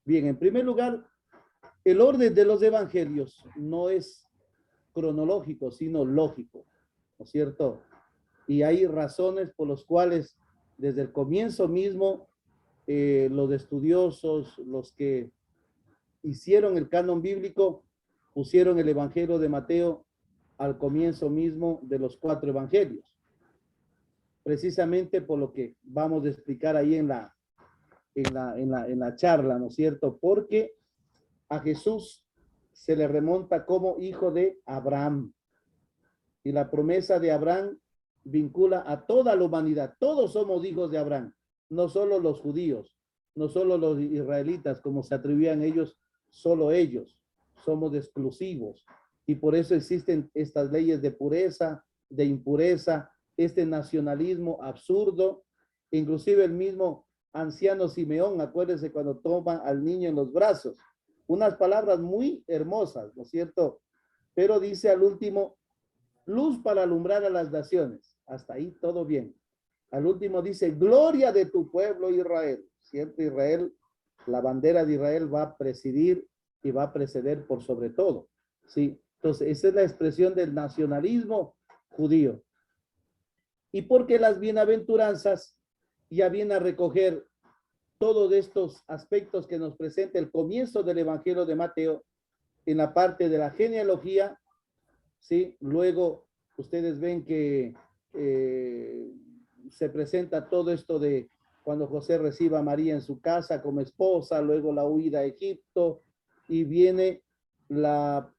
Bien, en primer lugar, el orden de los evangelios no es cronológico, sino lógico, ¿no es cierto? Y hay razones por las cuales desde el comienzo mismo los estudiosos, los que hicieron el canon bíblico, pusieron el Evangelio de Mateo al comienzo mismo de los 4 evangelios, precisamente por lo que vamos a explicar ahí en la charla, ¿no es cierto? Porque a Jesús se le remonta como hijo de Abraham, y la promesa de Abraham vincula a toda la humanidad. Todos somos hijos de Abraham, no solo los judíos, no solo los israelitas, como se atribuían ellos, solo ellos. Somos exclusivos. Y por eso existen estas leyes de pureza, de impureza, este nacionalismo absurdo. Inclusive el mismo anciano Simeón, acuérdense cuando toma al niño en los brazos. Unas palabras muy hermosas, ¿no es cierto? Pero dice al último, luz para alumbrar a las naciones. Hasta ahí todo bien. Al último dice, gloria de tu pueblo Israel. Siempre Israel, la bandera de Israel va a presidir y va a preceder por sobre todo. ¿Sí? Entonces, esa es la expresión del nacionalismo judío. Y porque las bienaventuranzas ya vienen a recoger todos estos aspectos que nos presenta el comienzo del Evangelio de Mateo en la parte de la genealogía, ¿sí? Luego ustedes ven que se presenta todo esto de cuando José recibe a María en su casa como esposa, luego la huida a Egipto, y viene la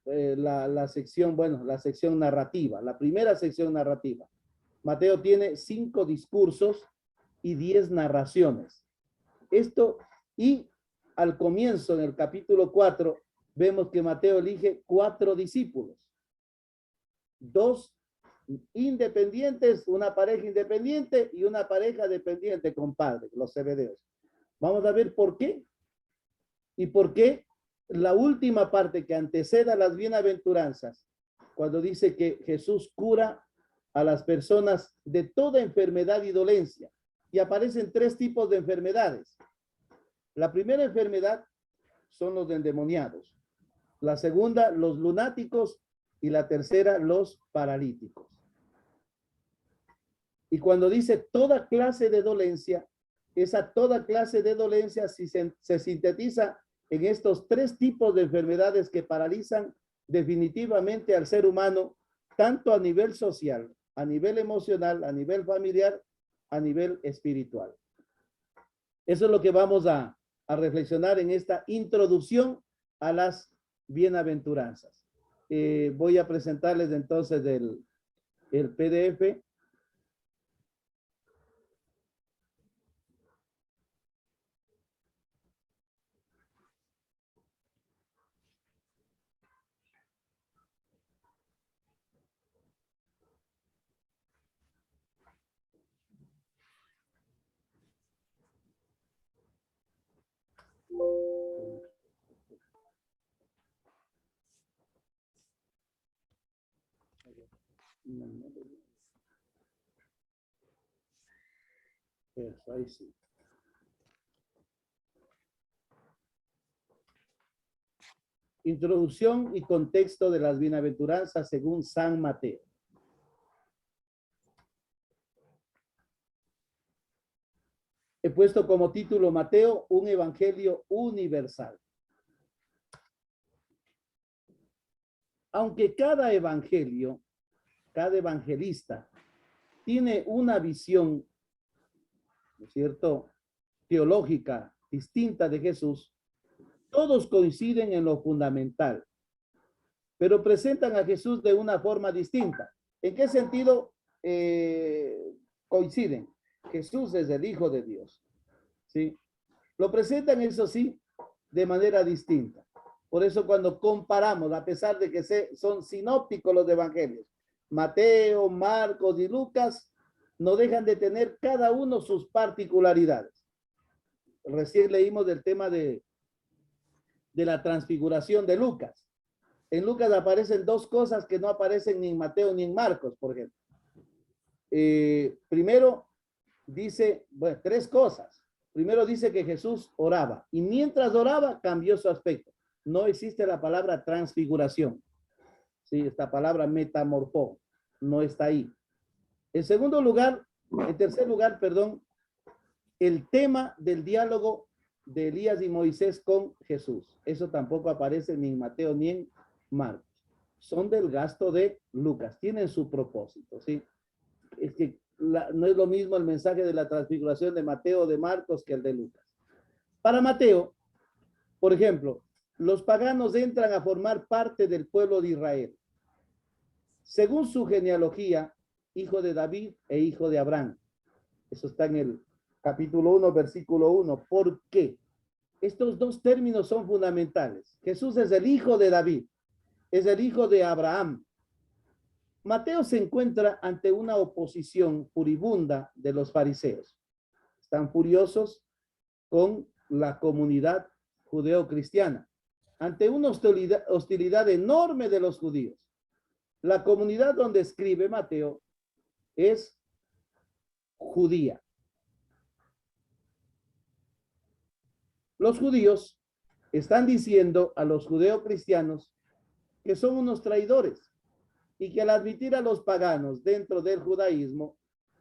sección, bueno, la sección narrativa, la primera sección narrativa. Mateo tiene 5 discursos y 10 narraciones. Esto, y al comienzo, en el capítulo 4, vemos que Mateo elige 4 discípulos. 2 independientes, una pareja independiente y una pareja dependiente con padre, los zebedeos. Vamos a ver por qué. Y por qué la última parte que antecede a las bienaventuranzas, cuando dice que Jesús cura a las personas de toda enfermedad y dolencia. Y aparecen 3 tipos de enfermedades. La primera enfermedad son los endemoniados. La segunda, los lunáticos. Y la tercera, los paralíticos. Y cuando dice toda clase de dolencia, esa toda clase de dolencia se sintetiza en estos 3 tipos de enfermedades que paralizan definitivamente al ser humano, tanto a nivel social, a nivel emocional, a nivel familiar, a nivel espiritual. Eso es lo que vamos a reflexionar en esta introducción a las bienaventuranzas. Voy a presentarles entonces el PDF. Eso, ahí sí. Introducción y contexto de las bienaventuranzas según San Mateo. He puesto como título Mateo, un evangelio universal. Aunque cada evangelio, cada evangelista tiene una visión, ¿no es cierto?, teológica distinta de Jesús, todos coinciden en lo fundamental, pero presentan a Jesús de una forma distinta. ¿En qué sentido coinciden? Jesús es el Hijo de Dios, ¿sí? Lo presentan, eso sí, de manera distinta. Por eso cuando comparamos, a pesar de que son sinópticos los evangelios, Mateo, Marcos y Lucas, no dejan de tener cada uno sus particularidades. Recién leímos del tema de la transfiguración de Lucas. En Lucas aparecen 2 cosas que no aparecen ni en Mateo ni en Marcos, por ejemplo. Primero, dice, bueno, 3 cosas. Primero dice que Jesús oraba y mientras oraba cambió su aspecto. No existe la palabra transfiguración. Sí, esta palabra metamorfó no está ahí. En tercer lugar, perdón, el tema del diálogo de Elías y Moisés con Jesús. Eso tampoco aparece ni en Mateo ni en Marcos. Son del gasto de Lucas, tienen su propósito, ¿sí? Es que no es lo mismo el mensaje de la transfiguración de Mateo o de Marcos que el de Lucas. Para Mateo, por ejemplo, los paganos entran a formar parte del pueblo de Israel. Según su genealogía, hijo de David e hijo de Abraham. Eso está en el capítulo 1, versículo 1. ¿Por qué? Estos dos términos son fundamentales. Jesús es el hijo de David, es el hijo de Abraham. Mateo se encuentra ante una oposición furibunda de los fariseos. Están furiosos con la comunidad judeo-cristiana, ante una hostilidad enorme de los judíos. La comunidad donde escribe Mateo es judía. Los judíos están diciendo a los judeo-cristianos que son unos traidores y que al admitir a los paganos dentro del judaísmo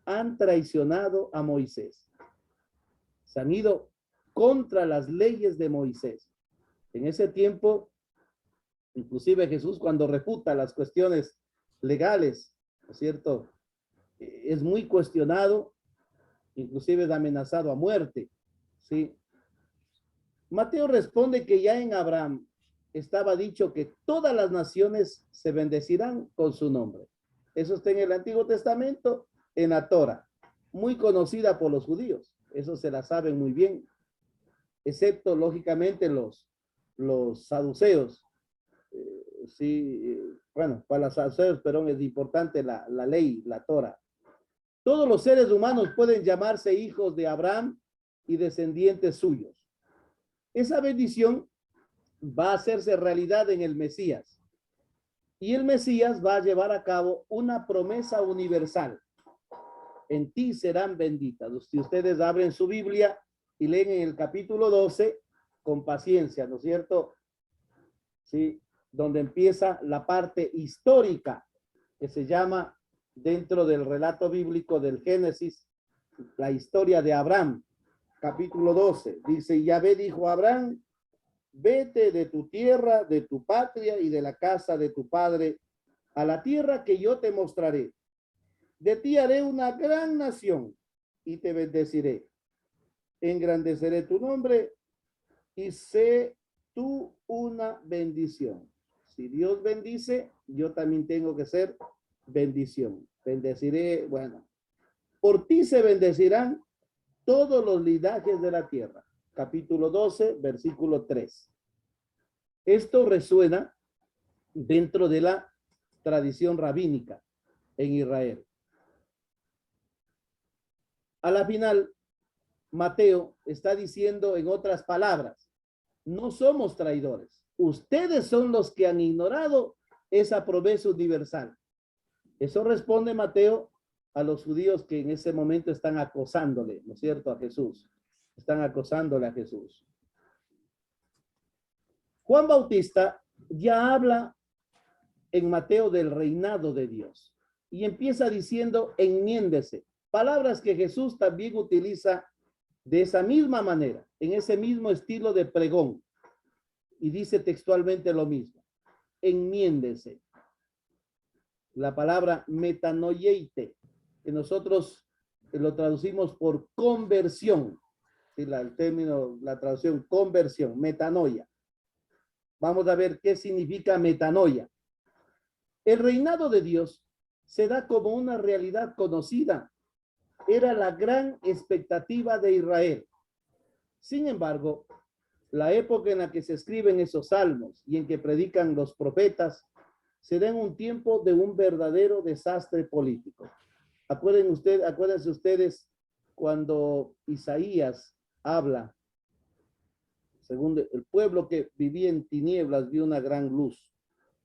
han traicionado a Moisés. Se han ido contra las leyes de Moisés. En ese tiempo, inclusive Jesús cuando refuta las cuestiones legales, ¿no es cierto? Es muy cuestionado, inclusive es amenazado a muerte, ¿sí? Mateo responde que ya en Abraham estaba dicho que todas las naciones se bendecirán con su nombre. Eso está en el Antiguo Testamento, en la Torah, muy conocida por los judíos. Eso se la saben muy bien, excepto lógicamente los saduceos. Sí, bueno, para los saduceos, perdón, es importante la ley, la Torah. Todos los seres humanos pueden llamarse hijos de Abraham y descendientes suyos. Esa bendición va a hacerse realidad en el Mesías. Y el Mesías va a llevar a cabo una promesa universal. En ti serán benditas. Si ustedes abren su Biblia y leen en el capítulo 12, con paciencia, ¿no es cierto? Sí, donde empieza la parte histórica que se llama dentro del relato bíblico del Génesis, la historia de Abraham. Capítulo 12, dice, Yahvé dijo a Abraham, vete de tu tierra, de tu patria y de la casa de tu padre a la tierra que yo te mostraré. De ti haré una gran nación y te bendeciré. Engrandeceré tu nombre y sé tú una bendición. Si Dios bendice, yo también tengo que ser bendición. Bendeciré, bueno, por ti se bendecirán todos los linajes de la tierra. Capítulo 12, versículo 3. Esto resuena dentro de la tradición rabínica en Israel. A la final, Mateo está diciendo en otras palabras, no somos traidores. Ustedes son los que han ignorado esa promesa universal. Eso responde Mateo a los judíos que en ese momento están acosándole, ¿no es cierto?, a Jesús. Están acosándole a Jesús. Juan Bautista ya habla en Mateo del reinado de Dios y empieza diciendo enmiéndese. Palabras que Jesús también utiliza de esa misma manera, en ese mismo estilo de pregón. Y dice textualmente lo mismo. Enmiéndese. La palabra metanoieite, que nosotros lo traducimos por conversión. ¿Sí? El término, la traducción conversión, metanoia. Vamos a ver qué significa metanoia. El reinado de Dios se da como una realidad conocida. Era la gran expectativa de Israel. Sin embargo, la época en la que se escriben esos salmos y en que predican los profetas se da en un tiempo de un verdadero desastre político. Acuérdense ustedes cuando Isaías habla, según el pueblo que vivía en tinieblas vio una gran luz,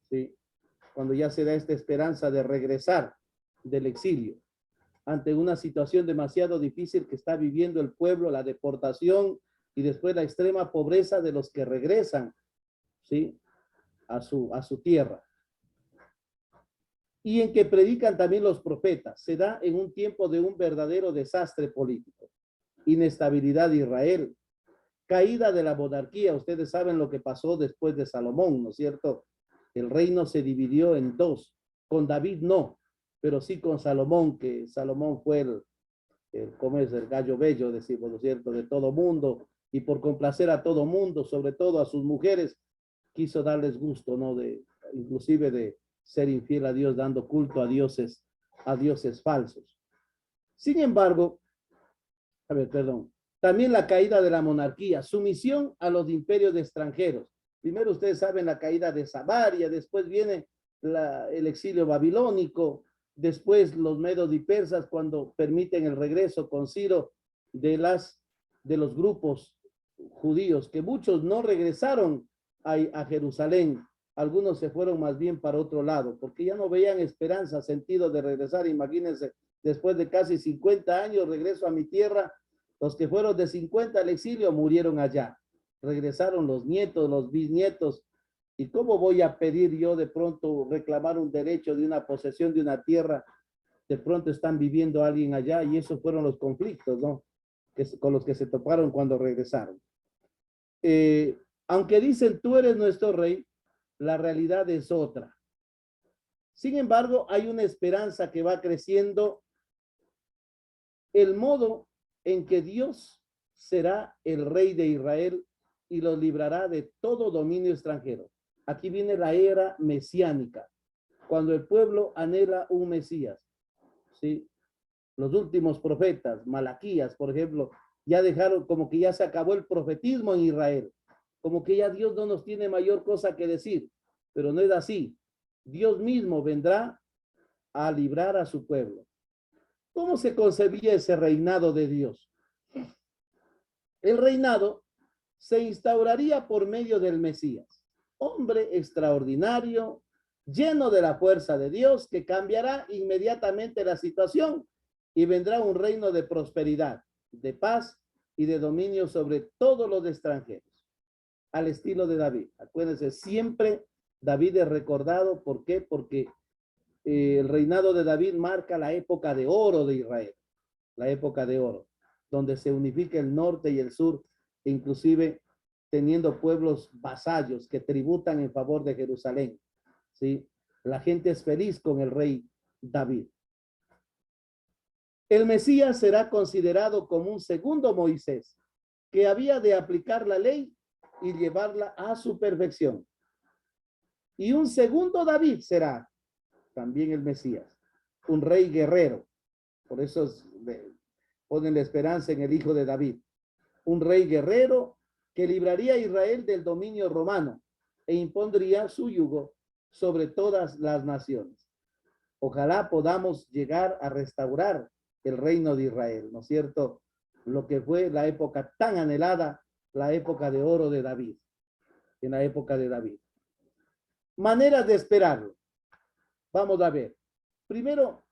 ¿sí? Cuando ya se da esta esperanza de regresar del exilio. ante una situación demasiado difícil que está viviendo el pueblo, la deportación y después la extrema pobreza de los que regresan, ¿sí?, a su tierra. Y en que predican también los profetas. Se da en un tiempo de un verdadero desastre político, inestabilidad de Israel, caída de la monarquía. Ustedes saben lo que pasó después de Salomón, ¿no es cierto? El reino se dividió en dos. Con David no, pero sí con Salomón, que Salomón fue ¿cómo es? El gallo bello, decimos, ¿no es cierto?, de todo mundo, y por complacer a todo mundo, sobre todo a sus mujeres, quiso darles gusto, ¿no? Inclusive de ser infiel a Dios, dando culto a dioses falsos. Sin embargo, perdón, también la caída de la monarquía, sumisión a los imperios extranjeros. Primero ustedes saben la caída de Samaria, después viene el exilio babilónico, después los medos y persas cuando permiten el regreso con Ciro de los grupos judíos, que muchos no regresaron a Jerusalén, algunos se fueron más bien para otro lado, porque ya no veían esperanza, sentido de regresar. Imagínense, después de casi 50 años regreso a mi tierra. Los que fueron de 50 al exilio murieron allá. Regresaron los nietos, los bisnietos. ¿Y cómo voy a pedir yo de pronto reclamar un derecho de una posesión de una tierra? De pronto están viviendo alguien allá, y esos fueron los conflictos, ¿no?, con los que se toparon cuando regresaron. Aunque dicen tú eres nuestro rey, la realidad es otra. Sin embargo, hay una esperanza que va creciendo. El modo en que Dios será el rey de Israel y los librará de todo dominio extranjero. Aquí viene la era mesiánica, cuando el pueblo anhela un Mesías, ¿sí? Los últimos profetas, Malaquías, por ejemplo, ya dejaron, como que ya se acabó el profetismo en Israel, como que ya Dios no nos tiene mayor cosa que decir, pero no es así. Dios mismo vendrá a librar a su pueblo. ¿Cómo se concebía ese reinado de Dios? El reinado se instauraría por medio del Mesías, hombre extraordinario, lleno de la fuerza de Dios, que cambiará inmediatamente la situación y vendrá un reino de prosperidad, de paz y de dominio sobre todos los extranjeros, al estilo de David. Acuérdense, siempre David es recordado. ¿Por qué? Porque el reinado de David marca la época de oro de Israel, la época de oro, donde se unifica el norte y el sur, inclusive teniendo pueblos vasallos que tributan en favor de Jerusalén, ¿sí? La gente es feliz con el rey David. El Mesías será considerado como un segundo Moisés, que había de aplicar la ley y llevarla a su perfección. Y un segundo David será también el Mesías, un rey guerrero. Por eso ponen la esperanza en el hijo de David, un rey guerrero que libraría a Israel del dominio romano e impondría su yugo sobre todas las naciones. Ojalá podamos llegar a restaurar el reino de Israel, ¿no es cierto? Lo que fue la época tan anhelada, la época de oro de David, en la época de David. Maneras de esperarlo. Vamos a ver. Primero,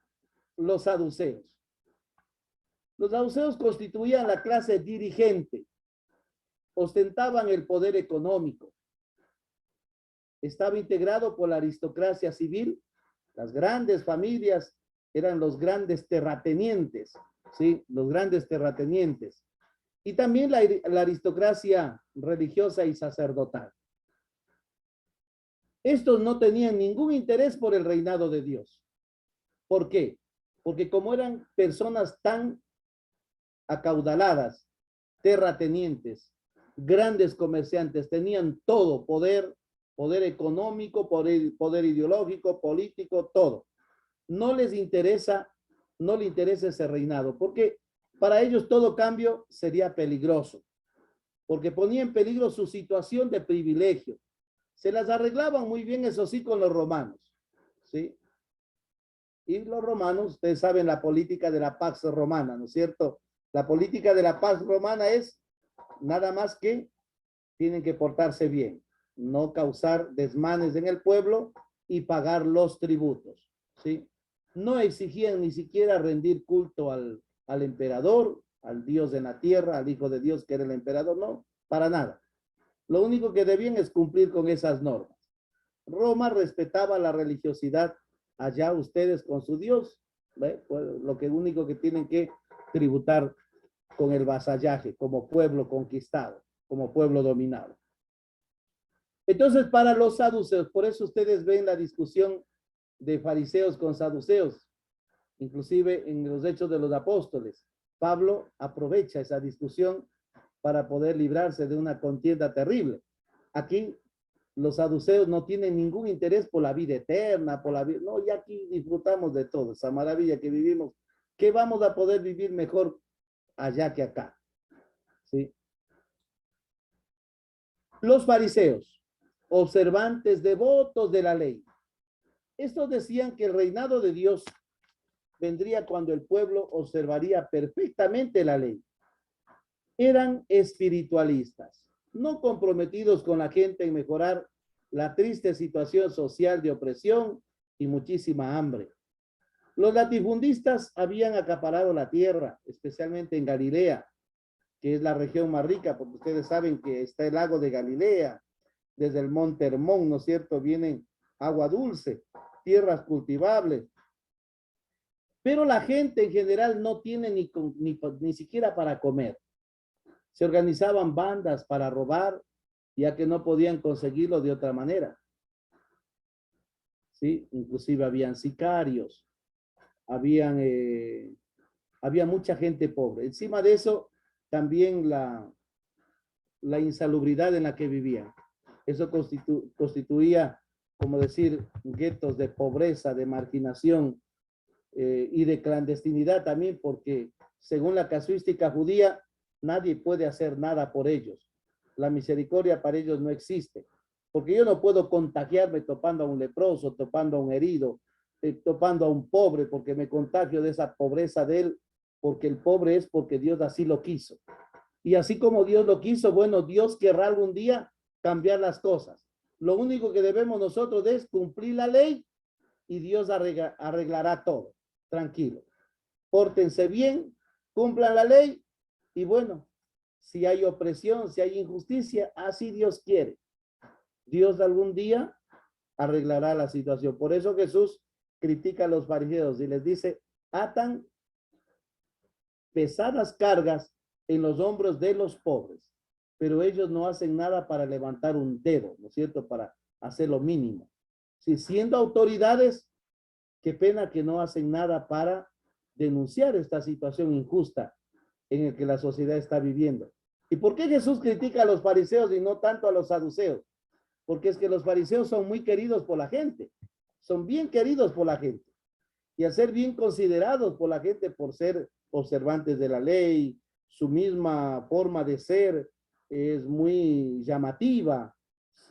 los saduceos. Los saduceos constituían la clase dirigente, ostentaban el poder económico, estaba integrado por la aristocracia civil, las grandes familias eran los grandes terratenientes, ¿sí? Los grandes terratenientes. Y también la aristocracia religiosa y sacerdotal. Estos no tenían ningún interés por el reinado de Dios. ¿Por qué? Porque como eran personas tan acaudaladas, terratenientes, grandes comerciantes, tenían todo, poder económico, poder ideológico, político, todo. No les interesa ese reinado, porque para ellos todo cambio sería peligroso, porque ponía en peligro su situación de privilegio. Se las arreglaban muy bien, eso sí, con los romanos, ¿sí? Y los romanos, ustedes saben la política de la Pax Romana, ¿no es cierto? La política de la Pax Romana es nada más que tienen que portarse bien, no causar desmanes en el pueblo y pagar los tributos, ¿sí? no exigían ni siquiera rendir culto al emperador, al Dios de la tierra, al Hijo de Dios que era el emperador, no, para nada. Lo único que debían es cumplir con esas normas. Roma respetaba la religiosidad, allá ustedes con su Dios, ¿ve? Pues lo que único que tienen que tributar con el vasallaje, como pueblo conquistado, como pueblo dominado. Entonces, para los saduceos, por eso ustedes ven la discusión de fariseos con saduceos, inclusive en los Hechos de los Apóstoles. Pablo aprovecha esa discusión para poder librarse de una contienda terrible. Aquí los saduceos no tienen ningún interés por la vida eterna, por la vida, no, ya aquí disfrutamos de todo, esa maravilla que vivimos, que vamos a poder vivir mejor allá que acá. ¿Sí? Los fariseos, observantes devotos de la ley. Estos decían que el reinado de Dios vendría cuando el pueblo observaría perfectamente la ley. Eran espiritualistas, no comprometidos con la gente en mejorar la triste situación social de opresión y muchísima hambre. Los latifundistas habían acaparado la tierra, especialmente en Galilea, que es la región más rica, porque ustedes saben que está el lago de Galilea, desde el monte Hermón, ¿no es cierto? Vienen agua dulce, tierras cultivables. Pero la gente en general no tiene ni siquiera para comer. Se organizaban bandas para robar, ya que no podían conseguirlo de otra manera. ¿Sí? Inclusive habían sicarios, había mucha gente pobre. Encima de eso, también la insalubridad en la que vivían. Eso constituía, como decir, guetos de pobreza, de marginación y de clandestinidad también, porque según la casuística judía, nadie puede hacer nada por ellos. La misericordia para ellos no existe, porque yo no puedo contagiarme topando a un leproso, topando a un herido, topando a un pobre, porque me contagio de esa pobreza de él, porque el pobre es porque Dios así lo quiso. Y así como Dios lo quiso, bueno, Dios querrá algún día cambiar las cosas. Lo único que debemos nosotros es cumplir la ley y Dios arreglará todo. Tranquilo. Pórtense bien, cumplan la ley y bueno, si hay opresión, si hay injusticia, así Dios quiere. Dios algún día arreglará la situación. Por eso Jesús critica a los fariseos y les dice, atan pesadas cargas en los hombros de los pobres, pero ellos no hacen nada para levantar un dedo, ¿no es cierto?, para hacer lo mínimo. Si siendo autoridades, qué pena que no hacen nada para denunciar esta situación injusta en la que la sociedad está viviendo. ¿Y por qué Jesús critica a los fariseos y no tanto a los saduceos? Porque es que los fariseos son muy queridos por la gente, son bien queridos por la gente, y al ser bien considerados por la gente por ser observantes de la ley, su misma forma de ser es muy llamativa.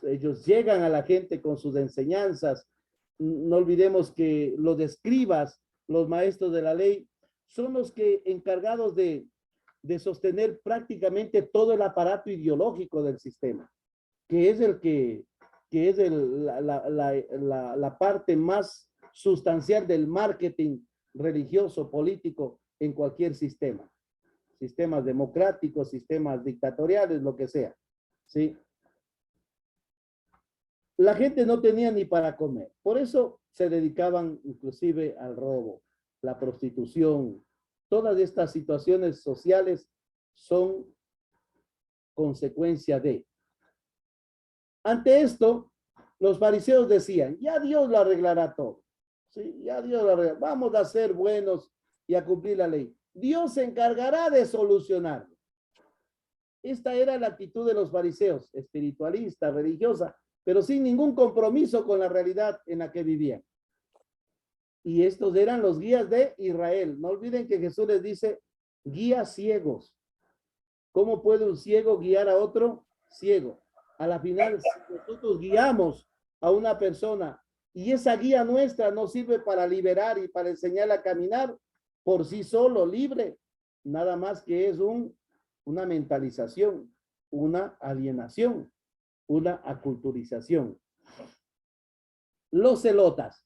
Ellos llegan a la gente con sus enseñanzas. No olvidemos que los escribas, los maestros de la ley, son los que encargados de sostener prácticamente todo el aparato ideológico del sistema, que es la parte más sustancial del marketing religioso, político en cualquier sistema. Sistemas democráticos, sistemas dictatoriales, lo que sea. ¿Sí? La gente no tenía ni para comer. Por eso se dedicaban inclusive al robo, la prostitución. Todas estas situaciones sociales son consecuencia de. Ante esto, los fariseos decían, ya Dios lo arreglará todo. Sí, ya Dios lo arreglará. Vamos a ser buenos y a cumplir la ley. Dios se encargará de solucionarlo. Esta era la actitud de los fariseos, espiritualista, religiosa, pero sin ningún compromiso con la realidad en la que vivían. Y estos eran los guías de Israel. No olviden que Jesús les dice, guías ciegos. ¿Cómo puede un ciego guiar a otro ciego? A la final, si nosotros guiamos a una persona y esa guía nuestra no sirve para liberar y para enseñarle a caminar por sí solo, libre, nada más que es una mentalización, una alienación, una aculturización. Los celotas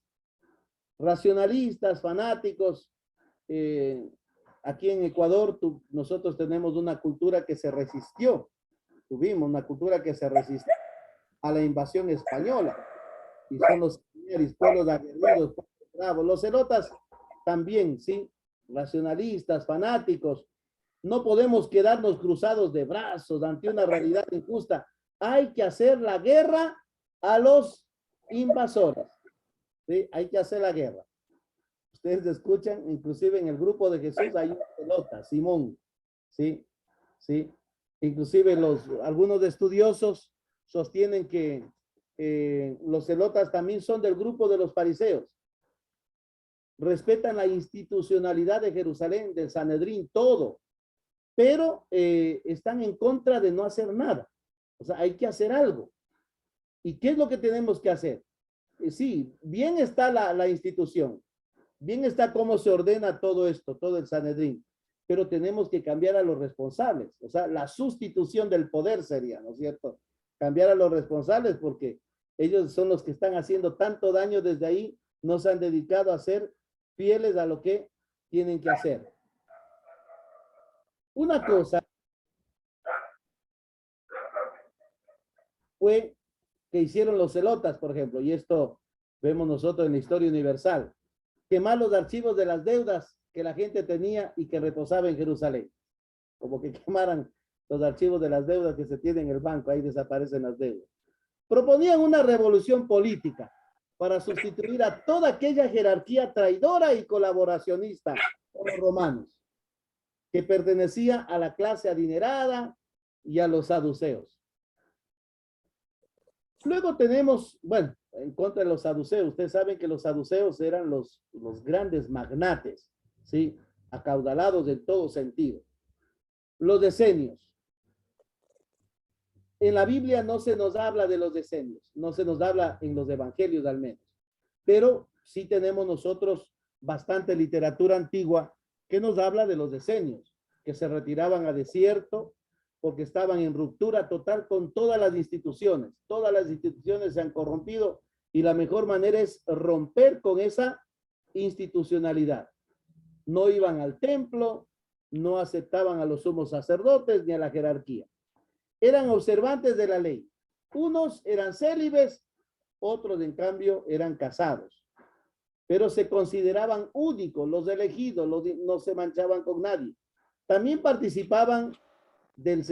racionalistas, fanáticos. Aquí en Ecuador nosotros tenemos una cultura que se resistió, tuvimos una cultura que se resistió a la invasión española, y son los pueblos aguerridos, bravos. Los celotas también, ¿sí? Racionalistas, fanáticos. No podemos quedarnos cruzados de brazos ante una realidad injusta. Hay que hacer la guerra a los invasores, ¿sí? Hay que hacer la guerra. Ustedes escuchan, inclusive en el grupo de Jesús hay un celota, Simón, ¿sí? ¿Sí? Inclusive algunos estudiosos sostienen que los celotas también son del grupo de los fariseos. Respetan la institucionalidad de Jerusalén, del Sanedrín, todo, pero están en contra de no hacer nada. O sea, hay que hacer algo. ¿Y qué es lo que tenemos que hacer? Sí, bien está la institución, bien está cómo se ordena todo esto, todo el Sanedrín, pero tenemos que cambiar a los responsables. O sea, la sustitución del poder sería, ¿no es cierto? Cambiar a los responsables, porque ellos son los que están haciendo tanto daño desde ahí, no se han dedicado a ser fieles a lo que tienen que hacer. Una cosa fue que hicieron los celotas, por ejemplo, y esto vemos nosotros en la historia universal: quemar los archivos de las deudas que la gente tenía y que reposaba en Jerusalén. Como que quemaran los archivos de las deudas que se tienen en el banco, ahí desaparecen las deudas. Proponían una revolución política para sustituir a toda aquella jerarquía traidora y colaboracionista con los romanos, que pertenecía a la clase adinerada y a los saduceos. Luego tenemos, bueno, en contra de los saduceos, ustedes saben que los saduceos eran los grandes magnates, ¿sí? Acaudalados en todo sentido. Los decenios. En la Biblia no se nos habla de los decenios, no se nos habla en los evangelios al menos, pero sí tenemos nosotros bastante literatura antigua que nos habla de los decenios, que se retiraban a desierto porque estaban en ruptura total con todas las instituciones se han corrompido, y la mejor manera es romper con esa institucionalidad. No iban al templo, no aceptaban a los sumos sacerdotes ni a la jerarquía. Eran observantes de la ley. Unos eran célibes, otros en cambio eran casados, pero se consideraban únicos, los elegidos, no se manchaban con nadie. También participaban del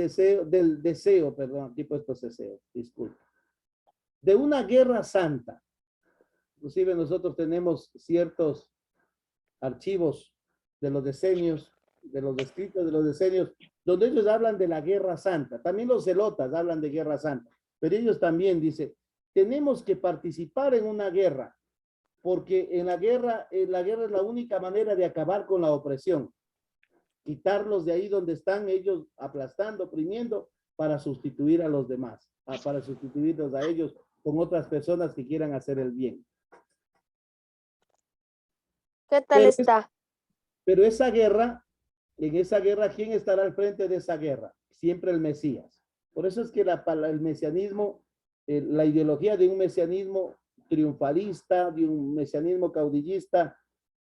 deseo, perdón, aquí he puesto ceseo, disculpa, de una guerra santa. Inclusive nosotros tenemos ciertos archivos de los decenios, de los escritos de los decenios, donde ellos hablan de la guerra santa. También los celotas hablan de guerra santa, pero ellos también dicen, tenemos que participar en una guerra, porque en la guerra es la única manera de acabar con la opresión, quitarlos de ahí donde están ellos aplastando, oprimiendo, para sustituir a los demás, para sustituirlos a ellos con otras personas que quieran hacer el bien. ¿Qué tal está? Pero esa guerra, en esa guerra, ¿quién estará al frente de esa guerra? Siempre el Mesías. Por eso es que el mesianismo, la ideología de un mesianismo triunfalista, de un mesianismo caudillista,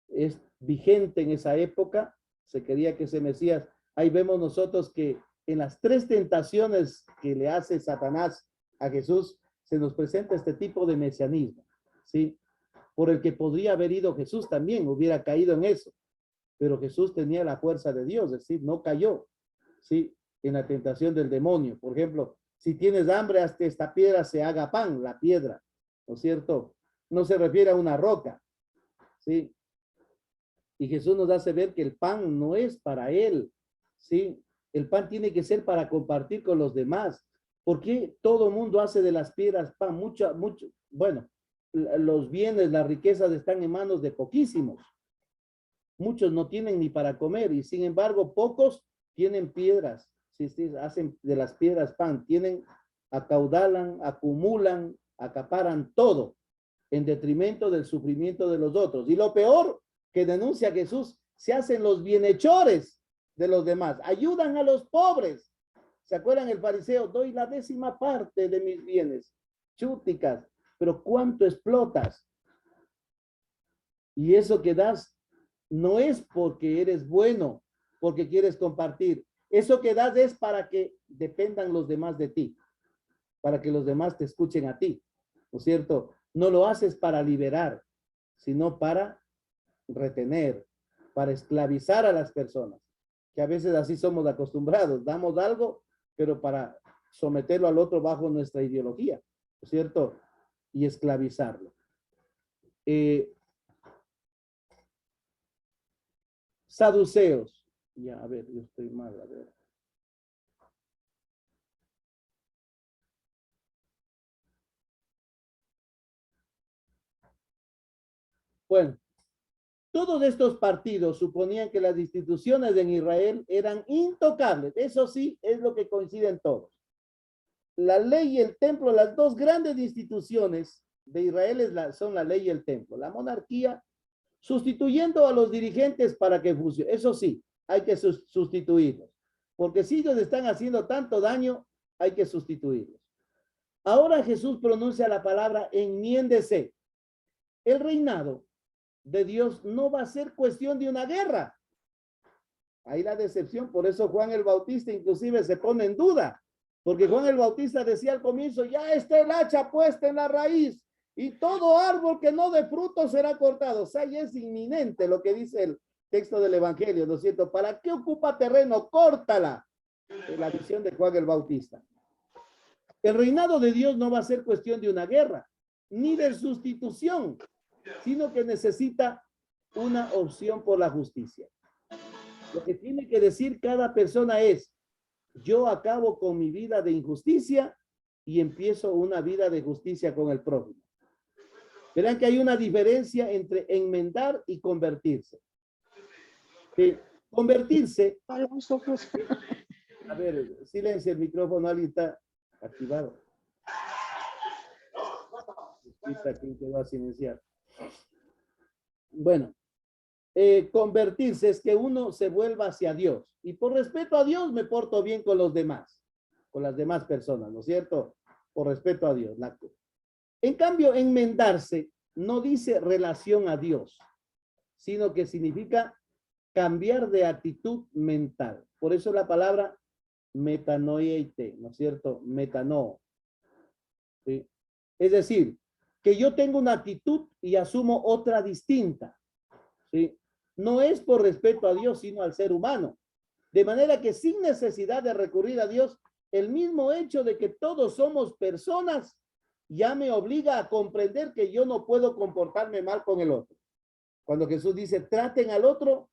es vigente en esa época. Se quería que ese Mesías, ahí vemos nosotros que en las 3 tentaciones que le hace Satanás a Jesús, se nos presenta este tipo de mesianismo, ¿sí? Por el que podría haber ido Jesús también, hubiera caído en eso. Pero Jesús tenía la fuerza de Dios, es decir, no cayó, ¿sí? En la tentación del demonio. Por ejemplo, si tienes hambre, hasta esta piedra se haga pan, la piedra, ¿no es cierto? No se refiere a una roca, ¿sí? Y Jesús nos hace ver que el pan no es para él, ¿sí? El pan tiene que ser para compartir con los demás. ¿Por qué todo mundo hace de las piedras pan? Bueno, los bienes, las riquezas están en manos de poquísimos. Muchos no tienen ni para comer, y sin embargo pocos tienen piedras, ¿sí? Hacen de las piedras pan, acaudalan, acumulan, acaparan todo en detrimento del sufrimiento de los otros. Y lo peor que denuncia Jesús, se hacen los bienhechores de los demás, ayudan a los pobres. ¿Se acuerdan el fariseo? Doy la 10ª parte de mis bienes, chúticas, pero ¿cuánto explotas? Y eso que das no es porque eres bueno, porque quieres compartir. Eso que das es para que dependan los demás de ti, para que los demás te escuchen a ti, ¿no es cierto? No lo haces para liberar, sino para retener, para esclavizar a las personas, que a veces así somos acostumbrados. Damos algo, pero para someterlo al otro bajo nuestra ideología, ¿no es cierto? Y esclavizarlo. Saduceos. Ya, a ver, yo estoy mal, a ver. Bueno, todos estos partidos suponían que las instituciones en Israel eran intocables. Eso sí, es lo que coinciden todos. La ley y el templo, las dos grandes instituciones de Israel son la ley y el templo. La monarquía, sustituyendo a los dirigentes para que funcione. Eso sí, hay que sustituirlos. Porque si ellos están haciendo tanto daño, hay que sustituirlos. Ahora Jesús pronuncia la palabra enmiéndese. El reinado de Dios no va a ser cuestión de una guerra. Ahí la decepción, por eso Juan el Bautista inclusive se pone en duda, porque Juan el Bautista decía al comienzo, ya está el hacha puesta en la raíz y todo árbol que no dé fruto será cortado. O sea, ya es inminente lo que dice el texto del Evangelio, ¿no es cierto? ¿Para qué ocupa terreno? Córtala. Es la visión de Juan el Bautista. El reinado de Dios no va a ser cuestión de una guerra, ni de sustitución, sino que necesita una opción por la justicia. Lo que tiene que decir cada persona es, yo acabo con mi vida de injusticia y empiezo una vida de justicia con el prójimo. Verán que hay una diferencia entre enmendar y convertirse. Convertirse, a ver, silencio el micrófono, alguien está activado. ¿Quién quedó a silenciar? Bueno, convertirse es que uno se vuelva hacia Dios. Y por respeto a Dios me porto bien con los demás, con las demás personas, ¿no es cierto? Por respeto a Dios. En cambio, enmendarse no dice relación a Dios, sino que significa cambiar de actitud mental. Por eso la palabra metanoeite, ¿no es cierto? Metanoo. ¿Sí? Es decir, que yo tengo una actitud y asumo otra distinta. ¿Sí? No es por respeto a Dios, sino al ser humano. De manera que sin necesidad de recurrir a Dios, el mismo hecho de que todos somos personas ya me obliga a comprender que yo no puedo comportarme mal con el otro. Cuando Jesús dice, traten al otro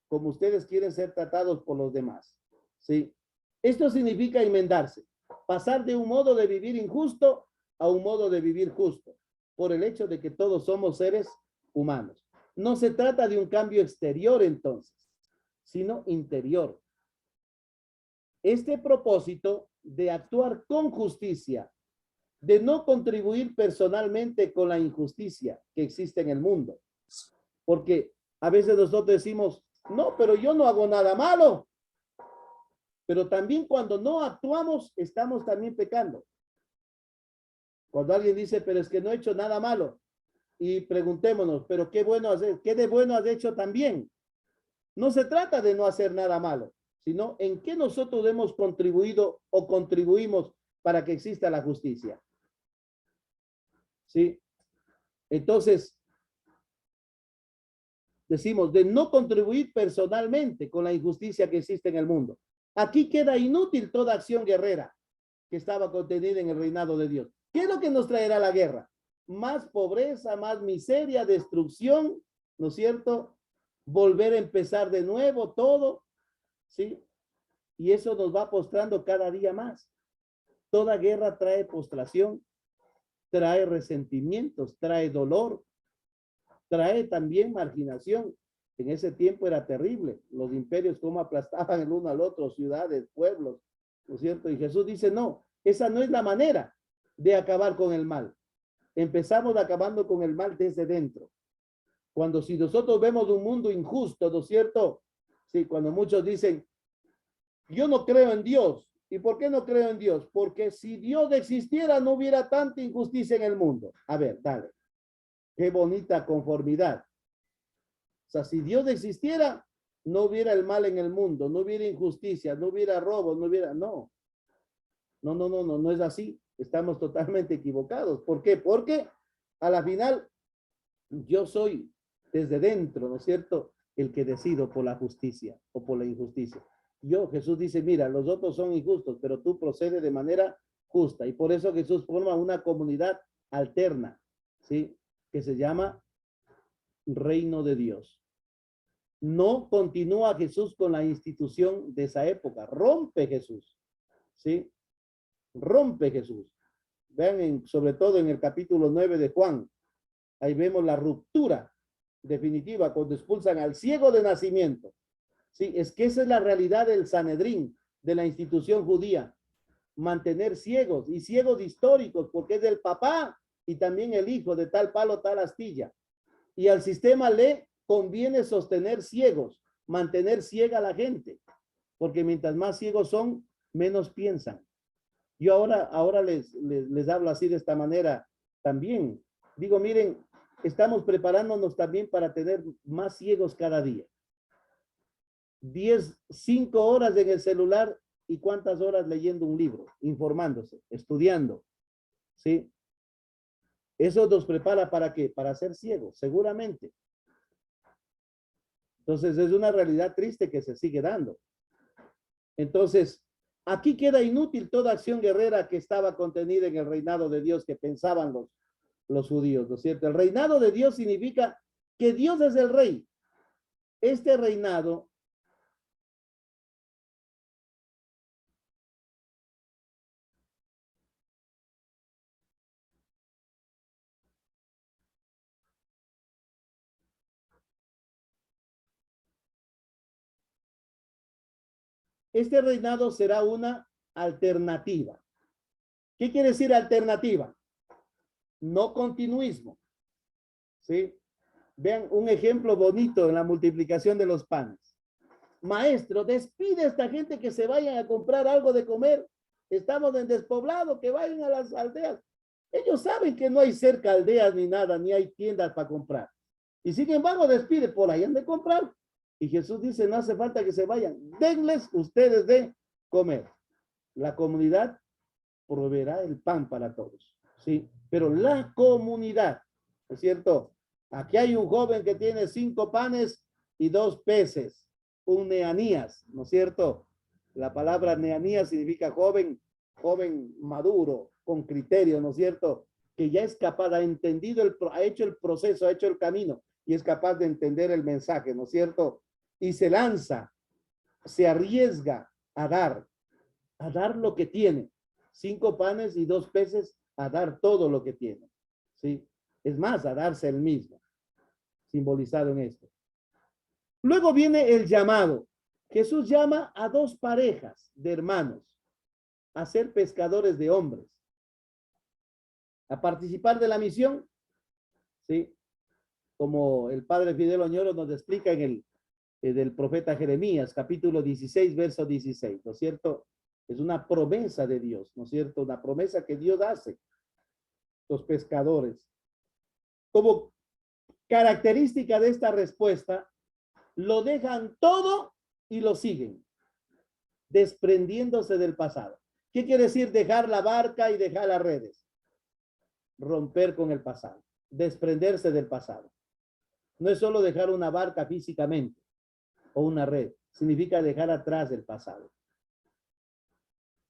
como ustedes quieren ser tratados por los demás. ¿Sí? Esto significa enmendarse, pasar de un modo de vivir injusto a un modo de vivir justo, por el hecho de que todos somos seres humanos. No se trata de un cambio exterior entonces, sino interior. Este propósito de actuar con justicia, de no contribuir personalmente con la injusticia que existe en el mundo. Porque a veces nosotros decimos, no, pero yo no hago nada malo. Pero también cuando no actuamos, estamos también pecando. Cuando alguien dice, pero es que no he hecho nada malo. Y preguntémonos, pero qué bueno hacer, qué de bueno has hecho también. No se trata de no hacer nada malo, sino en qué nosotros hemos contribuido o contribuimos para que exista la justicia. ¿Sí? Entonces, decimos de no contribuir personalmente con la injusticia que existe en el mundo. Aquí queda inútil toda acción guerrera que estaba contenida en el reinado de Dios. ¿Qué es lo que nos traerá la guerra? Más pobreza, más miseria, destrucción, ¿no es cierto? Volver a empezar de nuevo todo, ¿sí? Y eso nos va postrando cada día más. Toda guerra trae postración, trae resentimientos, trae dolor, trae también marginación. En ese tiempo era terrible. Los imperios cómo aplastaban el uno al otro, ciudades, pueblos, ¿no es cierto? Y Jesús dice, no, esa no es la manera de acabar con el mal. Empezamos acabando con el mal desde dentro. Cuando si nosotros vemos un mundo injusto, ¿no es cierto? Sí, cuando muchos dicen, yo no creo en Dios. ¿Y por qué no creo en Dios? Porque si Dios existiera, no hubiera tanta injusticia en el mundo. A ver, dale. Qué bonita conformidad. sea, si Dios existiera, no hubiera el mal en el mundo, no hubiera injusticia, no hubiera robo, no hubiera, no. No es así. Estamos totalmente equivocados. ¿Por qué? Porque a la final yo soy desde dentro, ¿no es cierto?, el que decido por la justicia o por la injusticia. Jesús dice, mira, los otros son injustos, pero tú procedes de manera justa. Y por eso Jesús forma una comunidad alterna, ¿sí? Que se llama Reino de Dios. No continúa Jesús con la institución de esa época. Rompe Jesús, ¿sí? Rompe Jesús. Vean, sobre todo en el capítulo 9 de Juan. Ahí vemos la ruptura definitiva cuando expulsan al ciego de nacimiento. Sí, es que esa es la realidad del Sanedrín, de la institución judía. Mantener ciegos y ciegos históricos, porque es del papá y también el hijo de tal palo, tal astilla. Y al sistema le conviene sostener ciegos, mantener ciega a la gente, porque mientras más ciegos son, menos piensan. Yo ahora les hablo así de esta manera también. Digo, miren, estamos preparándonos también para tener más ciegos cada día. 5 horas en el celular y cuántas horas leyendo un libro, informándose, estudiando, ¿sí? Eso nos prepara ¿para qué? Para ser ciegos, seguramente. Entonces es una realidad triste que se sigue dando. Entonces, aquí queda inútil toda acción guerrera que estaba contenida en el reinado de Dios que pensaban los judíos, ¿no es cierto? El reinado de Dios significa que Dios es el rey. Este reinado será una alternativa. ¿Qué quiere decir alternativa? No continuismo, ¿sí? Vean un ejemplo bonito en la multiplicación de los panes. Maestro, despide a esta gente que se vayan a comprar algo de comer. Estamos en despoblado, que vayan a las aldeas. Ellos saben que no hay cerca aldeas ni nada, ni hay tiendas para comprar. Y sin embargo, despide, por ahí han de comprar. Y Jesús dice, no hace falta que se vayan. Denles ustedes de comer. La comunidad proveerá el pan para todos, ¿sí? Pero la comunidad, ¿no es cierto? Aquí hay un joven que tiene 5 panes y 2 peces, un neanías, ¿no es cierto? La palabra neanías significa joven maduro, con criterio, ¿no es cierto? Que ya es capaz, ha entendido, ha hecho el proceso, ha hecho el camino y es capaz de entender el mensaje, ¿no es cierto? Y se lanza, se arriesga a dar lo que tiene. 5 panes y 2 peces, a dar todo lo que tiene, ¿sí? Es más, a darse el mismo, simbolizado en esto. Luego viene el llamado. Jesús llama a 2 parejas de hermanos a ser pescadores de hombres, a participar de la misión, ¿sí? Como el padre Fidel Oñoro nos explica en del profeta Jeremías, capítulo 16, verso 16, ¿no es cierto? Es una promesa de Dios, ¿no es cierto? Una promesa que Dios hace, los pescadores. Como característica de esta respuesta, lo dejan todo y lo siguen, desprendiéndose del pasado. ¿Qué quiere decir dejar la barca y dejar las redes? Romper con el pasado, desprenderse del pasado. No es solo dejar una barca físicamente o una red, significa dejar atrás el pasado.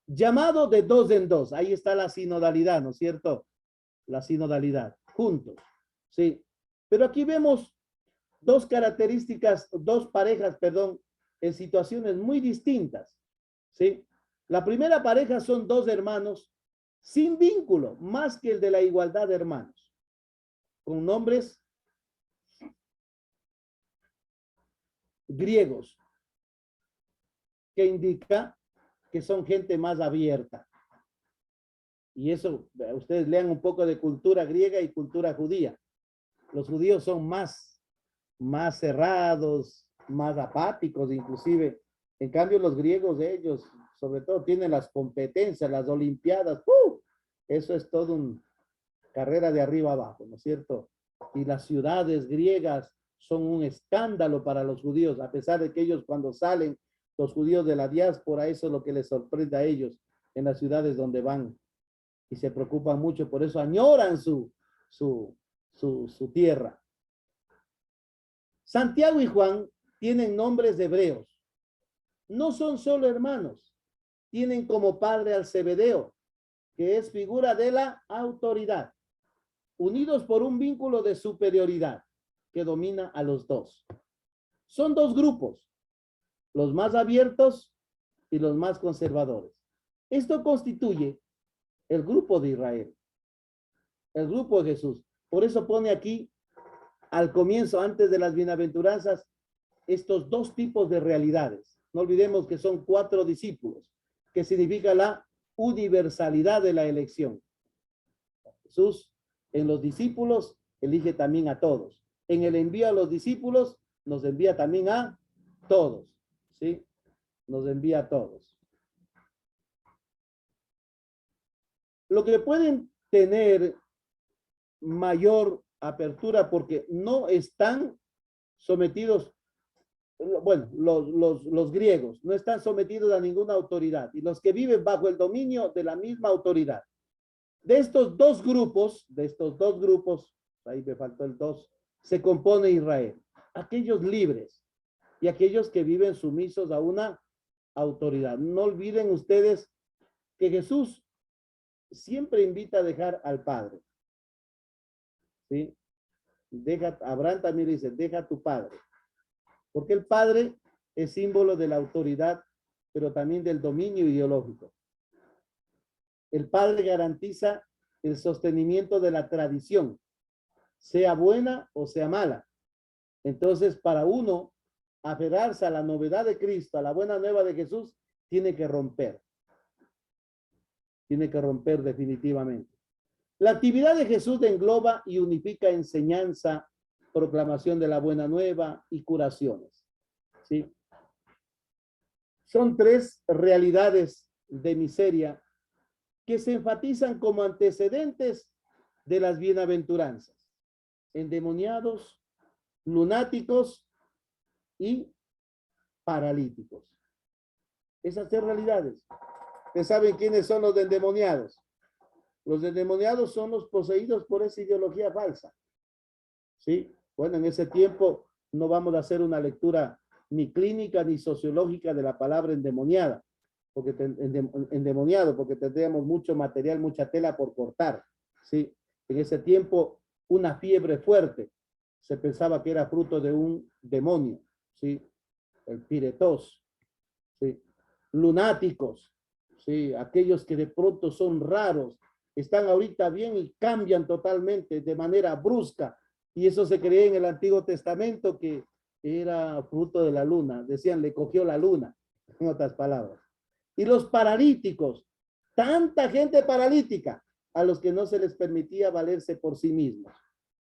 Llamado de 2 en 2, ahí está la sinodalidad, ¿no es cierto? La sinodalidad, juntos, ¿sí? Pero aquí vemos 2 características, 2 parejas, perdón, en situaciones muy distintas, ¿sí? La primera pareja son 2 hermanos sin vínculo, más que el de la igualdad de hermanos, con nombres griegos, que indica que son gente más abierta. Y eso, ustedes lean un poco de cultura griega y cultura judía. Los judíos son más cerrados, más apáticos inclusive. En cambio, los griegos, ellos, sobre todo, tienen las competencias, las olimpiadas. Eso es todo una carrera de arriba abajo, ¿no es cierto? Y las ciudades griegas son un escándalo para los judíos, a pesar de que ellos cuando salen, los judíos de la diáspora, eso es lo que les sorprende a ellos en las ciudades donde van y se preocupan mucho, por eso añoran su tierra. Santiago y Juan tienen nombres hebreos, no son solo hermanos, tienen como padre al Zebedeo, que es figura de la autoridad, unidos por un vínculo de superioridad que domina a los dos. Son dos grupos, los más abiertos y los más conservadores. Esto constituye el grupo de Israel, el grupo de Jesús. Por eso pone aquí, al comienzo, antes de las bienaventuranzas, estos dos tipos de realidades. No olvidemos que son 4 discípulos, que significa la universalidad de la elección. Jesús en los discípulos elige también a todos. En el envío a los discípulos nos envía también a todos, ¿sí? Nos envía a todos. Lo que pueden tener mayor apertura porque no están sometidos, bueno, los griegos no están sometidos a ninguna autoridad y los que viven bajo el dominio de la misma autoridad. De estos dos grupos, ahí me faltó el 2, se compone Israel. Aquellos libres y aquellos que viven sumisos a una autoridad. No olviden ustedes que Jesús siempre invita a dejar al Padre. ¿Sí? Abraham también dice, deja a tu padre. Porque el padre es símbolo de la autoridad, pero también del dominio ideológico. El padre garantiza el sostenimiento de la tradición, sea buena o sea mala. Entonces, para uno aferrarse a la novedad de Cristo, a la buena nueva de Jesús, tiene que romper. Tiene que romper definitivamente. La actividad de Jesús engloba y unifica enseñanza, proclamación de la buena nueva y curaciones. ¿Sí? Son 3 realidades de miseria que se enfatizan como antecedentes de las bienaventuranzas. Endemoniados, lunáticos y paralíticos. Esas 3 realidades. ¿Ustedes saben quiénes son los endemoniados? Los endemoniados son los poseídos por esa ideología falsa. ¿Sí? Bueno, en ese tiempo no vamos a hacer una lectura ni clínica ni sociológica de la palabra endemoniada, endemoniado, porque tendríamos mucho material, mucha tela por cortar. ¿Sí? En ese tiempo, una fiebre fuerte se pensaba que era fruto de un demonio. ¿Sí? El piretos. ¿Sí? Lunáticos. ¿Sí? Aquellos que de pronto son raros, están ahorita bien y cambian totalmente de manera brusca. Y eso se creía en el Antiguo Testamento que era fruto de la luna. Decían, le cogió la luna, en otras palabras. Y los paralíticos, tanta gente paralítica a los que no se les permitía valerse por sí mismos.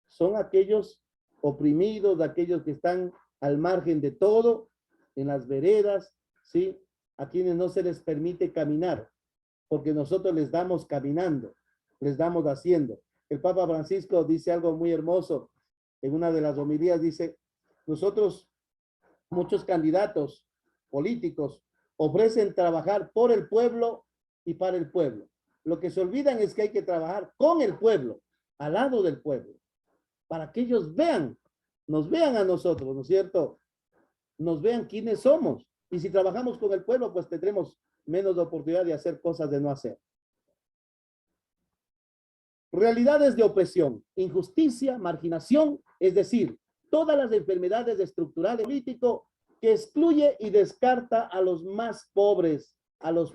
Son aquellos oprimidos, aquellos que están al margen de todo, en las veredas, ¿sí? A quienes no se les permite caminar, porque nosotros les damos caminando, les damos haciendo. El Papa Francisco dice algo muy hermoso, en una de las homilías dice, nosotros, muchos candidatos políticos, ofrecen trabajar por el pueblo y para el pueblo. Lo que se olvidan es que hay que trabajar con el pueblo, al lado del pueblo, para que ellos vean, nos vean a nosotros, ¿no es cierto? Nos vean quiénes somos. Y si trabajamos con el pueblo, pues tendremos menos oportunidad de hacer cosas de no hacer. Realidades de opresión, injusticia, marginación, es decir, todas las enfermedades estructurales político que excluye y descarta a los más pobres, a los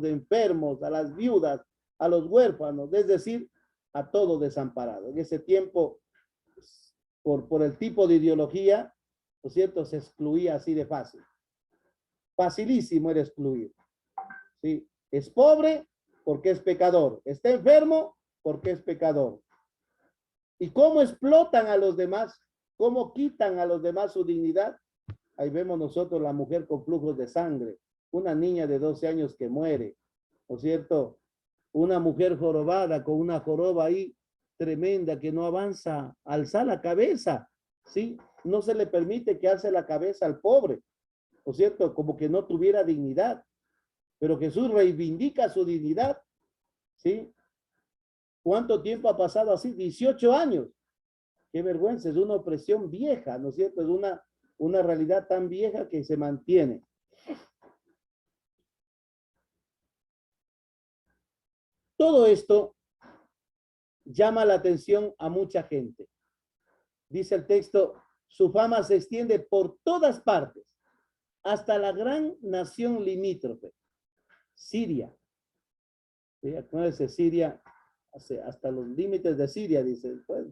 enfermos, a las viudas, a los huérfanos, es decir, a todo desamparado. En ese tiempo, por el tipo de ideología, ¿no es cierto?, se excluía así de fácil. Facilísimo era excluir. ¿Sí? Es pobre porque es pecador. Está enfermo porque es pecador. ¿Y cómo explotan a los demás? ¿Cómo quitan a los demás su dignidad? Ahí vemos nosotros la mujer con flujos de sangre, una niña de 12 años que muere, ¿no es cierto? Una mujer jorobada con una joroba ahí tremenda que no avanza, alza la cabeza, ¿sí? no se le permite que alce la cabeza al pobre, ¿no es cierto? Como que no tuviera dignidad. Pero Jesús reivindica su dignidad, ¿sí? ¿Cuánto tiempo ha pasado así? 18 años. Qué vergüenza, es una opresión vieja, ¿no es cierto? Es una realidad tan vieja que se mantiene. Todo esto llama la atención a mucha gente. Dice el texto, su fama se extiende por todas partes, hasta la gran nación limítrofe, Siria. ¿Sí? Acuérdense, Siria, hasta los límites de Siria, dice. Pues,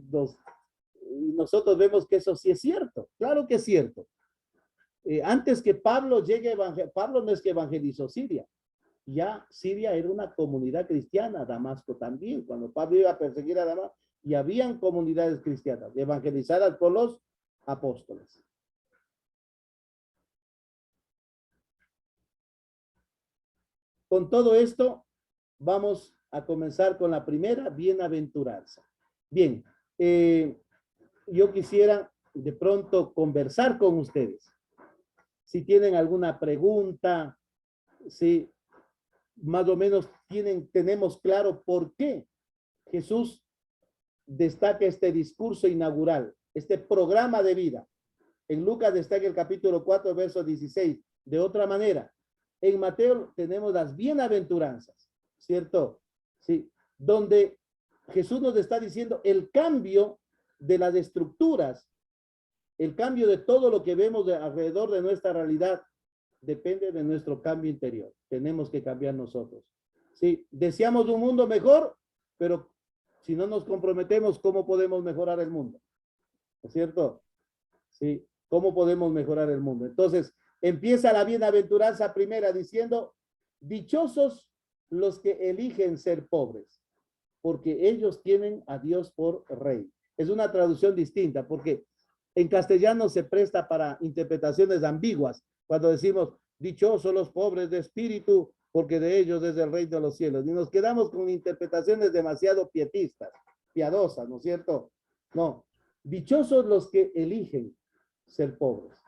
y nosotros vemos que eso sí es cierto, claro que es cierto. Antes que Pablo llegue, Pablo no es que evangelizó Siria, ya Siria era una comunidad cristiana, Damasco también, cuando Pablo iba a perseguir a Damasco, y habían comunidades cristianas, evangelizadas por los apóstoles. Con todo esto, vamos a comenzar con la primera bienaventuranza. Bien, yo quisiera de pronto conversar con ustedes. Si tienen alguna pregunta, si más o menos tenemos claro por qué Jesús destaca este discurso inaugural, este programa de vida. En Lucas destaca el capítulo 4, verso 16. De otra manera, en Mateo tenemos las bienaventuranzas, ¿cierto? Sí, donde Jesús nos está diciendo el cambio de las estructuras, el cambio de todo lo que vemos alrededor de nuestra realidad depende de nuestro cambio interior. Tenemos que cambiar nosotros. Sí, deseamos un mundo mejor, pero si no nos comprometemos, ¿cómo podemos mejorar el mundo? ¿No es cierto? Sí, ¿cómo podemos mejorar el mundo? Entonces, empieza la bienaventuranza primera diciendo, dichosos los que eligen ser pobres, porque ellos tienen a Dios por rey. Es una traducción distinta, porque en castellano se presta para interpretaciones ambiguas, cuando decimos, dichosos los pobres de espíritu, porque de ellos es el reino de los cielos. Y nos quedamos con interpretaciones demasiado pietistas, piadosas, ¿no es cierto? No, dichosos los que eligen ser pobres,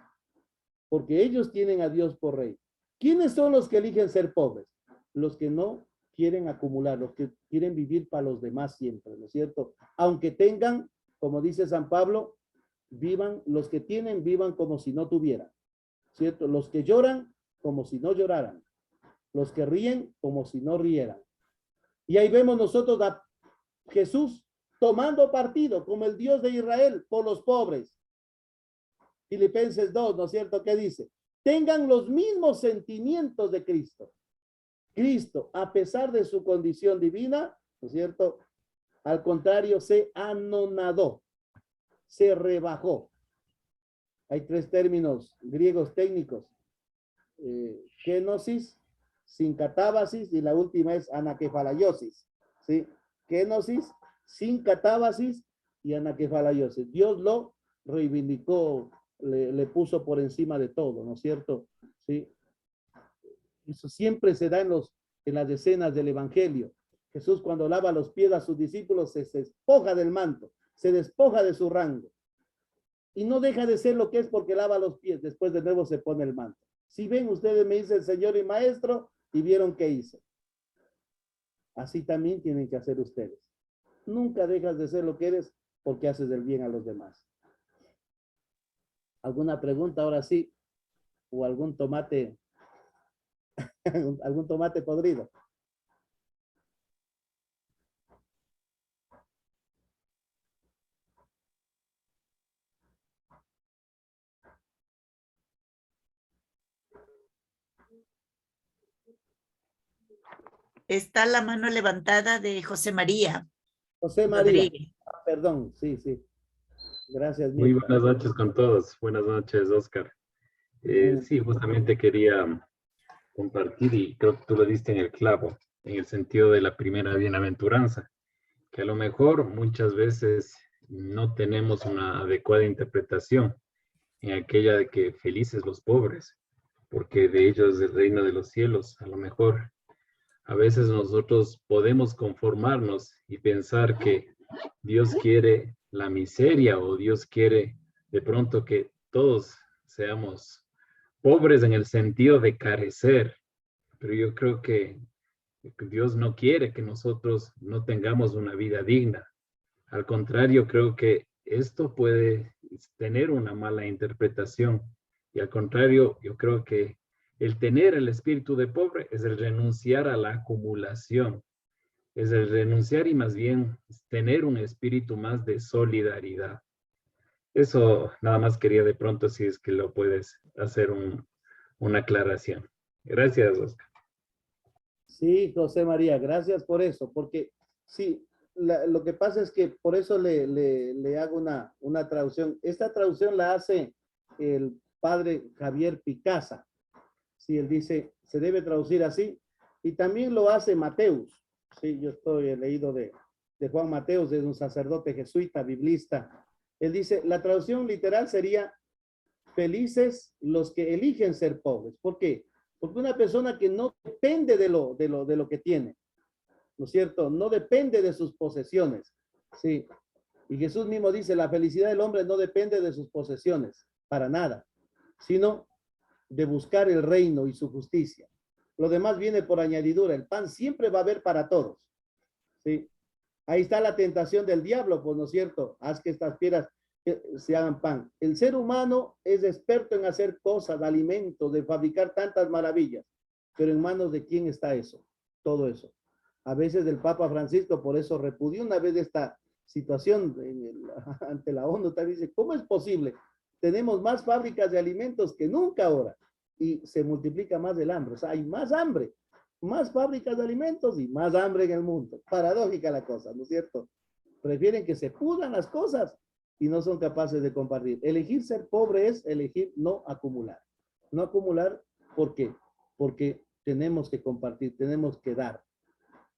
porque ellos tienen a Dios por rey. ¿Quiénes son los que eligen ser pobres? Los que no quieren acumular, los que quieren vivir para los demás siempre, ¿no es cierto? Aunque tengan, como dice San Pablo, vivan, los que tienen, vivan como si no tuvieran, ¿cierto? Los que lloran, como si no lloraran. Los que ríen, como si no rieran. Y ahí vemos nosotros a Jesús tomando partido como el Dios de Israel por los pobres. Filipenses 2, ¿no es cierto? ¿Qué dice? Tengan los mismos sentimientos de Cristo. Cristo, a pesar de su condición divina, ¿no es cierto? Al contrario, se anonadó, se rebajó. Hay tres términos griegos técnicos. Kenosis, sincatábasis, y la última es anaquefalaiosis. ¿Sí? Kenosis, sincatábasis y anaquefalaiosis. Dios lo reivindicó, le puso por encima de todo, ¿no es cierto? ¿Sí? Eso siempre se da en las escenas del Evangelio. Jesús, cuando lava los pies a sus discípulos, se despoja del manto, se despoja de su rango. Y no deja de ser lo que es porque lava los pies, después de nuevo se pone el manto. Si ven, ustedes me dicen Señor y Maestro, y vieron qué hice. Así también tienen que hacer ustedes. Nunca dejas de ser lo que eres porque haces el bien a los demás. ¿Alguna pregunta ahora sí? ¿O algún tomate, algún tomate podrido? Está la mano levantada de José María. José María. Perdón, sí, sí. Gracias. Muy buenas noches con todos. Buenas noches, Oscar. Sí, justamente quería compartir, y creo que tú lo diste en el clavo, en el sentido de la primera bienaventuranza, que a lo mejor muchas veces no tenemos una adecuada interpretación en aquella de que felices los pobres, porque de ellos es el reino de los cielos. A lo mejor a veces nosotros podemos conformarnos y pensar que Dios quiere la miseria o Dios quiere de pronto que todos seamos pobres en el sentido de carecer, pero yo creo que Dios no quiere que nosotros no tengamos una vida digna. Al contrario, creo que esto puede tener una mala interpretación. Y al contrario, yo creo que el tener el espíritu de pobre es el renunciar a la acumulación, es el renunciar y más bien tener un espíritu más de solidaridad. Eso nada más quería de pronto, si es que lo puedes hacer una aclaración. Gracias, Oscar. Sí, José María, gracias por eso, porque sí, lo que pasa es que por eso le hago una traducción. Esta traducción la hace el padre Javier Picasa. Sí, él dice, se debe traducir así, y también lo hace Mateus. Sí, yo he leído de Juan Mateus, de un sacerdote jesuita, biblista. Él dice, la traducción literal sería, felices los que eligen ser pobres. ¿Por qué? Porque una persona que no depende de lo que tiene, ¿no es cierto? No depende de sus posesiones, ¿sí? Y Jesús mismo dice, la felicidad del hombre no depende de sus posesiones, para nada, sino de buscar el reino y su justicia. Lo demás viene por añadidura. El pan siempre va a haber para todos, ¿sí? Ahí está la tentación del diablo, pues, ¿no es cierto? Haz que estas piedras se hagan pan. El ser humano es experto en hacer cosas, alimentos, de fabricar tantas maravillas, pero ¿en manos de quién está eso? Todo eso. A veces el Papa Francisco por eso repudió una vez esta situación ante la ONU, también dice, ¿cómo es posible? Tenemos más fábricas de alimentos que nunca ahora y se multiplica más el hambre, o sea, hay más hambre, más fábricas de alimentos y más hambre en el mundo. Paradójica la cosa, ¿no es cierto? Prefieren que se pudran las cosas y no son capaces de compartir. Elegir ser pobre es elegir no acumular. No acumular, ¿por qué? Porque tenemos que compartir, tenemos que dar,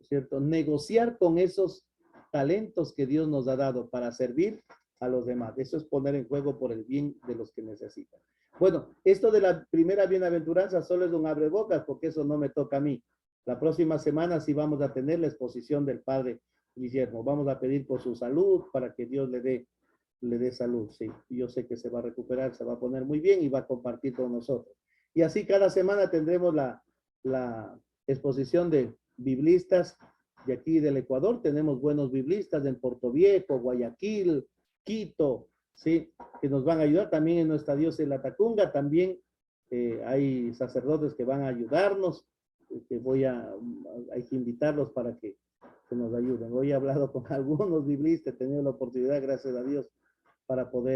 ¿cierto? Negociar con esos talentos que Dios nos ha dado para servir a los demás. Eso es poner en juego por el bien de los que necesitan. Bueno, esto de la primera bienaventuranza solo es un abrebocas porque eso no me toca a mí. La próxima semana sí vamos a tener la exposición del padre Guillermo. Vamos a pedir por su salud para que Dios le dé salud, sí. Y yo sé que se va a recuperar, se va a poner muy bien y va a compartir con nosotros. Y así cada semana tendremos la exposición de biblistas de aquí del Ecuador. Tenemos buenos biblistas en Puerto Viejo, Guayaquil, Quito, ¿sí? Que nos van a ayudar. También en nuestra diócesis La Tacunga, también hay sacerdotes que van a ayudarnos, que hay que invitarlos para que nos ayuden. Hoy he hablado con algunos biblistas, he tenido la oportunidad, gracias a Dios, para poder